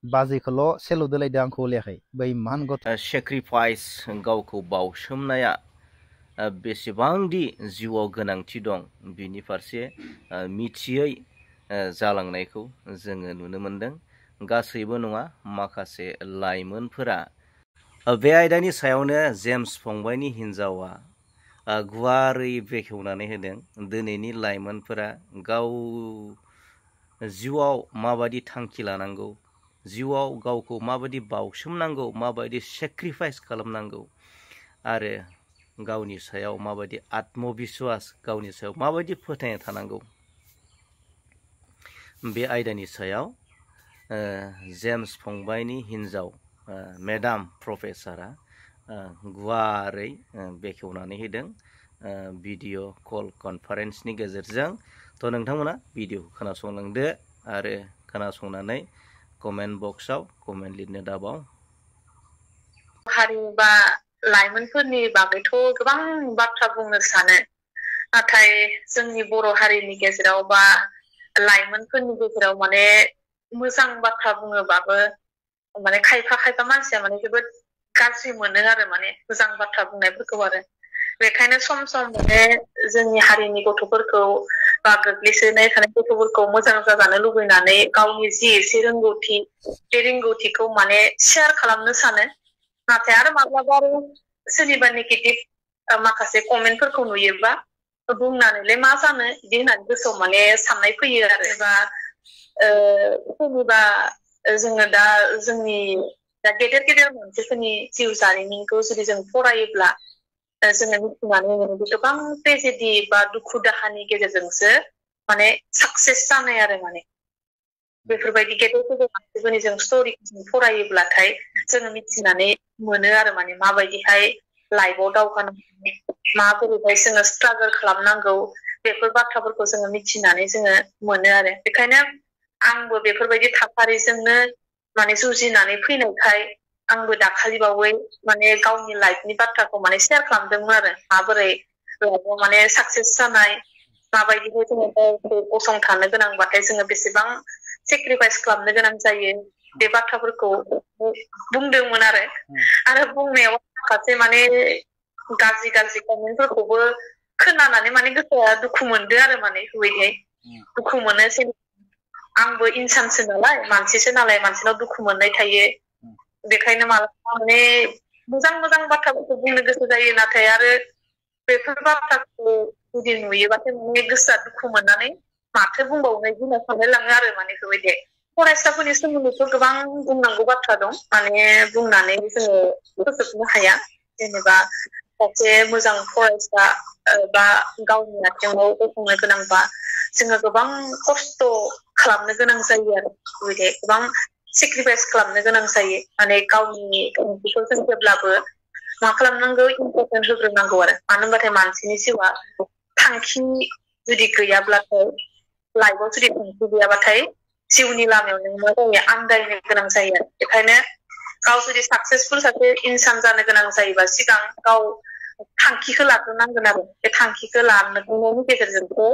बाजैखौल' सेलु दोलायदो आंखौ लेयाखै बै मान गथ सेक्रिफाइस गावखौ बावसोमनाया बेसेबांदि जिउआव गोनांथि दं बिनि फारसे मिथियै जालांनायखौ जोङो नुनो मोनदों। गासैबो नङा, माखासे लाइमोनफोरा बे आयदानि सायावनो जेम्स फंबायनि हिन्जावा गुवारै बेखेवनानै होदों। दिनैनि लाइमोनफोरा गाव जिउआव माबायदि थांखि लानांगौ, जिउआव गावखौ माबायदि बावसोमनांगौ, माबायदि सेक्रिफाइस खालामनांगौ आरो गावनि सायाव माबायदि आत्मबिश्वास, गावनि सायाव माबायदि फोथायनाय थानांगौ, बे आयदानि सायाव जेम्स फंबायनि हिन्जाव मेडाम प्रफेसारा गुवारै बेखेवनानै होदों भिडिअ कल कनफारेन्सनि गेजेरजों। थ' नोंथांमोना भिडिअखौ खोनासंलांदो आरो खोनासंनानै कमेन्ट बक्सआव कमेन्ट लिरनो दाबाव। हारि बा लाइमोनफोरनि बागैथ' गोबां बाथ्रा बुंनो सानो, नाथाय जोंनि बर' हारिनि गेजेराव बा लाइमोनफोरनि गेजेराव माने मोजां बाथ्रा बुङोबाबो माने खायफा मानसिया माने जोबोद गाज्रि मोनो आरो माने मोजां बाथ्रा बुंनायफोरखौ आरो बेखायनो सम माने जोंनि हारिनि गथ'फोरखौ बा गोग्लैसोनाय थानाय गथ'फोरखौ मोजां जाजानो लुबैनानै गावनि जि एसे रोंगौथि बे रोंगौथिखौ माने शेयार खालामनो सानो। नाथाय आरो माब्लाबा सोरनिबा नेगेटिभ माखासे कमेन्टफोरखौ नुयोबा बुंनानैलाय मा जानो बिदि होननानै गोसोआव माने साननाय फैयो आरो। एबा सोरनिबा जोङो दा जोंनि दा गेदेर मानसिफोरनि जिउ जारिमिनखौ जुदि जों फरायोब्ला जोङो मिथिनानै मोनो गोबां ट्रेजेडि बा दुखु दाहानि गेजेरजोंसो माने साक्सेस जानाय आरो माने बेफोरबायदि गेदेर मानसिफोरनि जों स्ट'रिखौ फरायोब्लाथाय जोङो मिथिनानै मोनो आरो माने माबायदिहाय लाइफआव दावगानांगौ, माबोरैहाय जोङो स्ट्रागल खालामनांगौ, बेफोर बाथ्राफोरखौ जोङो मिथिनानै जोङो मोनो आरो। बेखायनो आंबो बेफोरबायदि थासारिजोंनो माने जुजिनानै फैनायखाय आंबो दाखालि बावै माने गावनि लाइफनि बाथ्राखौ माने शेयार खालामदोंमोन आरो माबोरै लाइफआव माने साक्सेस जानाय, माबायदिहाय जोङो गावखौ गसंथानो गोनांबाथाय जोङो बेसेबां सेक्रिफाइस खालामनो गोनां जायो, बे बाथ्राफोरखौ बुंदोंमोन आरो बुंनायाव माखासे माने गाज्रि कमेन्टफोरखौबो खोनानानै माने गोसोआ दुखु मोनदों आरो माने बेबायदिहाय दुखु मोनो। आंबो इनसानसो नालाय, मानसिसो नालाय, मानसिनाव दुखु मोननाय थायो। बेखायनो मालाबा माने मोजां बाथ्राफोरखौ बुंनो गोसो जायो, नाथाय आरो बेफोर बाथ्राखौ जुदि नुयोबाथाय माने गोसोआ दुखु मोननानै माथो बुंबावनो होनना सानलायलाङो आरो माने बेबायदि। फरायसाफोरनि सोमोन्दैथ' गोबां बुंनांगौ बाथ्रा दं, माने बुंनानै जोङो फोजोबनो हाया। जेनेबा सासे मोजां फरायसा बा गावनि आथिङाव गसंनो गोनांबा जोङो गोबां खस्थ' खालामनो गोनां जायो आरो बेबायदि गोबां सेक्रिफाइस खालामनो गोनां जायो। माने गावनि थांखिखौ जों जेब्लाबो मा खालामनांगौ, इम्परटेन्ट होग्रोनांगौ आरो। मानो होनबाथाय मानसिनि जिउआ थांखि जुदि गैयाब्लाथाय, लाइफआव जुदि थांखि गैयाबाथाय जिउनि लामायाव नों मा जायो, आन्दायनो गोनां जायो आरो। बेखायनो गाव जुदि साक्सेसफुल सासे इनसान जानो गोनां जायोबा सिगां गाव थांखिखौ लाग्रोनांगोन आरो। बे थांखिखौ लानायनि गेजेरजोंसो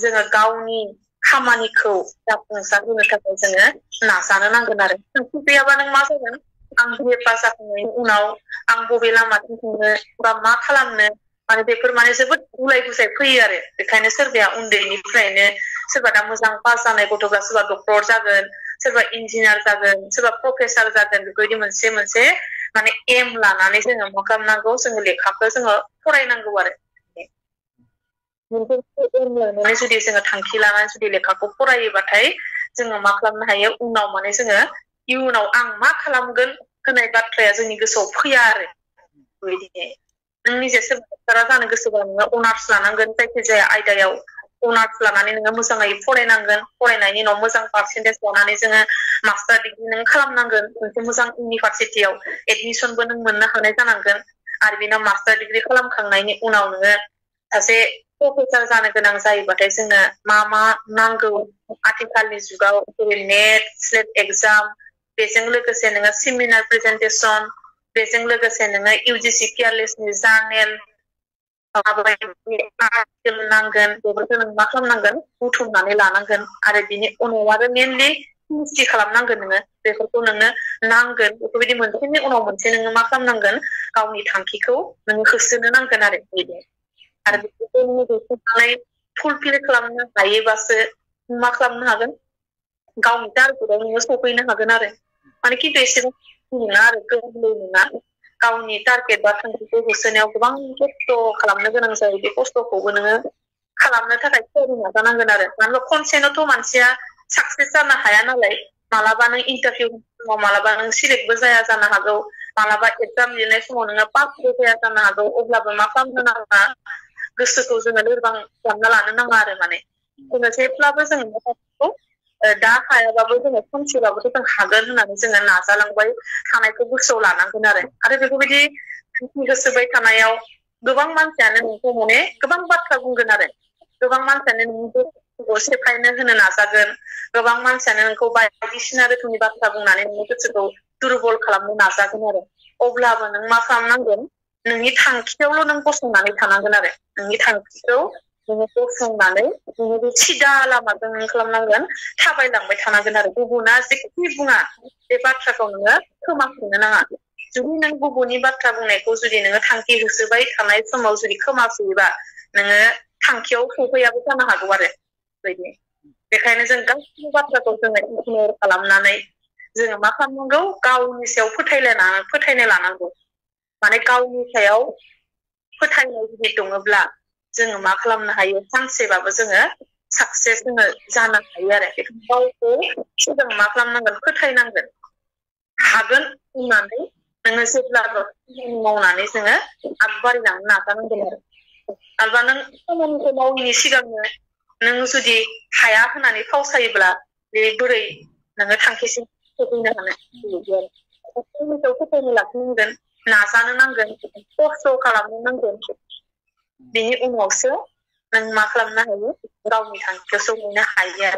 जोङो गावनि खामानिखौ जाफुंसार होनो थाखाय जोङो नाजानो नांगोन आरो। थांखि गैयाबा नों मा जागोन, आं BA पास जाखांनायनि उनाव आं बबे लामाथिं थांनो बा मा खालामनो, माने बेफोर माने जोबोद गुलाय गुजाय फैयो आरो। बेखायनो सोरबाया उन्दैनिफ्रायनो सोरबा दा मोजां पास जानाय गथ'फ्रा सोरबा डक्टर जागोन, सोरबा इन्जिनियार जागोन, सोरबा प्रफेसार जागोन, बेबायदि मोनसे माने एम लानानै जोङो मा खालामनांगौ, जोङो लेखाखौ जोङो फरायनांगौ आरो। एम लानानै जुदि जोङो थांखि लानानै जुदि लेखाखौ फरायोबाथाय जोङो मा खालामनो हायो, उनाव माने जोङो इयुनाव आं मा खालामगोन होननाय बाथ्राया जोंनि गोसोआव फैया आरो। बेबायदि नों निजे सोरबा जानो गोसोबा नोङो अनार्स लानांगोन, जायखिजाया आयदायाव अनार्स लानानै नोङो मोजाङै फरायनांगोन। फरायनायनि उनाव मोजां पार्सेन्टेज लानानै जोङो मास्टार डिग्रि नों खालामनांगोन। मोनसे मोजां इउनिभारसिटियाव एडमिसनबो नों मोननो हानाय जानांगोन। आरो बेनाव मास्टार डिग्रि खालामखांनायनि उनाव नोङो सासे प्रफेसार जानो गोनां जायोबाथाय जोंनो मा नांगौ, आथिखालनि जुगाव जेरै नेट, स्लेट एग्जाम, बेजों लोगोसे नोङो सेमिनार प्रेजेन्टेसन, बेजों लोगोसे नोङो UGC केयारलेसनि जार्नेल नांगोन, बेफोरखौ नों मा खालामनांगोन, बुथुमनानै लानांगोन। आरो बिनि उनाव आरो मेनलि PhD खालामनांगोन नोङो। बेफोरखौ नोंनो नांगोन बेफोरबायदि मोनसेनि उनाव मोनसे नोङो मा खालामनांगोन गावनि थांखिखौ नोङो होसोनो नांगोन आरो बेफोरखौ नोङो होसोनानै फुलफिल खालामनो हायोबासो मा खालामनो हागोन गावनि टारगेटआव नोङो सफैनो हागोन आरो माने खिन्थु एसेबां नङा आरो गोरलै नङा गावनि टारगेट बा थांखिखौ होसोनायाव गोबां खस्थ' खालामनो गोनां जायो बे खस्थ'खौबो नोङो खालामनो थाखाय थियारि नाजानांगोन आरो मानो होनबा खनसेनोथ' मानसिया साक्सेस जानो हाया नालाय मालाबा नों इन्टारभिउ समाव मालाबा नों सिलेक्टबो जाया जानो हागौ मालाबा एगजाम लिरनाय समाव नोङो पासबो जाया जानो हागौ अब्लाबो मा खालामनो नाङा गोसोखौ जोङो लोरबां खालामना लानो नाङा आरो माने जोङो जेब्लाबो जोङो दा हायाबाबो जोङो खनसेबाबोथ' जों हागोन होननानै जोङो नाजालांबाय थानायखौ गोसोआव लानांगोन आरो बेफोरबायदि थांखि होसोबाय थानायाव गोबां मानसियानो नोंखौ माने गोबां बाथ्रा बुंगोन आरो गोबां मानसियानो नोंखौ सेफायनो होनो नाजागोन गोबां मानसियानो नोंखौ बायदिसिना रोखोमनि बाथ्रा बुंनानै नोंनि गोसोखौ दुरबल खालामनो नाजागोन आरो अब्लाबो नों मा खालामनांगोन नोंनि थांखियावल' नों गसंनानै थानांगोन आरो नोंनि थांखिखौ नोङो गसंनानै नोङो बे सिदा लामाजों नों खालामनांगोन थाबायलांबाय थानांगोन आरो गुबुना जेखि बुङा बे बाथ्राखौ नोङो खोमासंनो नाङा जुदि नों गुबुननि बाथ्रा बुंनायखौ जुदि नोङो थांखि होसोबाय थानाय समाव जुदि खोमासुयोबा नोङो थांखियाव सौफैयाबो जानो हागौ आरो बेबायदि बेखायनो जों गासैबो बाथ्राखौ जोङो इगनर खालामनानै जोङो मा खालामनांगौ गावनि सायाव फोथायनाय लानांगौ माने गावनि सायाव फोथायनाय जुदि दङब्ला जोङो मा खालामनो हायो सानसेबाबो जोङो साक्सेस जोङो जानो हायो आरो गावखौ जों मा खालामनांगोन फोथायनांगोन हागोन होननानै नोङो जेब्लाबो खामानि मावनानै जोङो आगबारिलांनो नाजानांगोन आरोबा नों खामानिखौ मावैनि सिगांनो नों जुदि हाया होननानै फावसायोब्ला बे बोरै नोङो थांखिसिम सफैनो हानाय फोथायनो लाखिनांगोन नाजानो नांगोन खस्थ' खालामनो नांगोन बेनि उनावसो नों मा खालामनो हायो गावनि थांखियाव सहैनो हायो आरो